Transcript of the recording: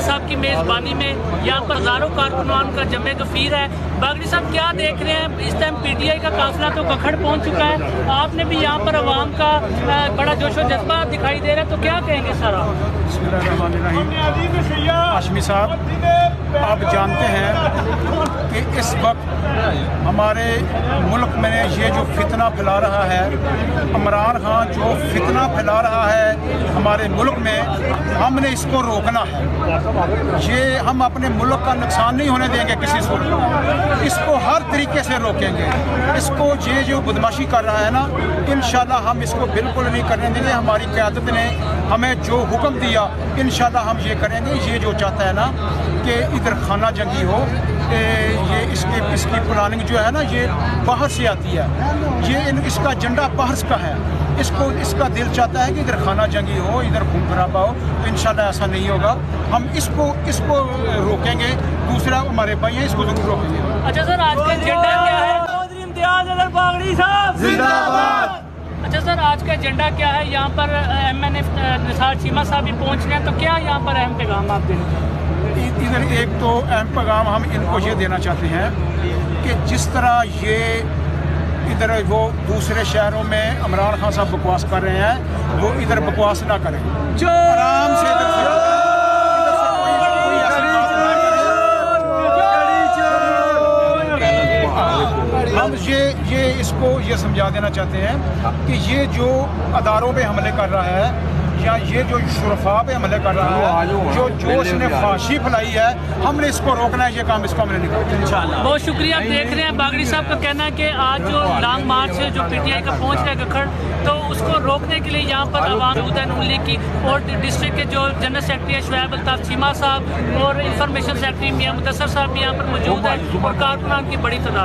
صاحب کی میزبانی میں یہاں پر ہزاروں کارکنان کا جمع غفیر ہے۔ باغڑی صاحب کیا دیکھ رہے ہیں؟ اس ٹائم پی ٹی آئی کا قافلہ تو ککھڑ پہنچ چکا ہے، آپ نے بھی یہاں پر عوام کا بڑا جوش و جذبہ دکھائی دے رہا ہے، تو کیا کہیں گے سر آپ؟ بسم اللہ الرحمن الرحیم۔ ہاشمی صاحب، آپ جانتے ہیں کہ اس وقت ہمارے ملک میں یہ جو فتنہ پھیلا رہا ہے، عمران خان جو فتنہ پھیلا رہا ہے ہمارے ملک میں، ہم نے اس کو روکنا ہے۔ یہ ہم اپنے ملک کا نقصان نہیں ہونے دیں گے کسی صورت، اس کو ہر طریقے سے روکیں گے۔ اس کو یہ جو بدماشی کر رہا ہے نا، انشاءاللہ ہم اس کو بالکل نہیں کرنے دیں گے۔ ہماری قیادت نے ہمیں جو حکم دیا انشاءاللہ ہم یہ کریں گے۔ یہ جو چاہتا ہے نا کہ ادھر خانہ جنگی ہو، یہ اس کی پلاننگ جو ہے نا یہ باہر سے آتی ہے، یہ اس کا ایجنڈا باہر کا ہے۔ اس کا دل چاہتا ہے کہ ادھر خانہ جنگی ہو، ادھر خون خرابہ ہو، انشاءاللہ ایسا نہیں ہوگا۔ ہم اس کو روکیں گے، دوسرا ہمارے بھائی ہیں اس کو ضرور روکیں گے۔ اچھا سر، آج کا ایجنڈا کیا ہے؟ باغڑی صاحب زندہ باد۔ اچھا سر، آج کا ایجنڈا کیا ہے؟ یہاں پر ایم این ایف نثار چیمہ صاحب بھی پہنچ رہے ہیں، تو کیا یہاں پر اہم پیغام آپ دیں گے؟ ادھر ایک تو اہم پیغام ہم ان کو یہ دینا چاہتے ہیں کہ جس طرح یہ ادھر وہ دوسرے شہروں میں عمران خان صاحب بکواس کر رہے ہیں، وہ ادھر بکواس نہ کریں، آرام سے ادھر سے ہم یہ اس کو یہ سمجھا دینا چاہتے ہیں کہ یہ جو اداروں پہ حملے کر رہا ہے یا یہ جو شرفاء پہ حملے کر رہا ہے، جو اس نے فحاشی پھیلائی ہے، ہم نے اس کو روکنا ہے۔ یہ کام اس کو ہم نے نہیں کرنا انشاءاللہ۔ بہت شکریہ۔ آپ دیکھ رہے ہیں باغڑی صاحب کا کہنا ہے کہ آج جو لانگ مارچ جو پی ٹی آئی کا پہنچ رہا ہے ککھڑ، تو اس کو روکنے کے لیے یہاں پر عوام نون لیگ کی اور ڈسٹرکٹ کے جو جنرل سیکرٹری ہے شعیب الطاف چیمہ صاحب اور انفارمیشن سیکرٹری میاں مدثر صاحب بھی یہاں پر موجود ہیں اور کارکنان کی بڑی تعداد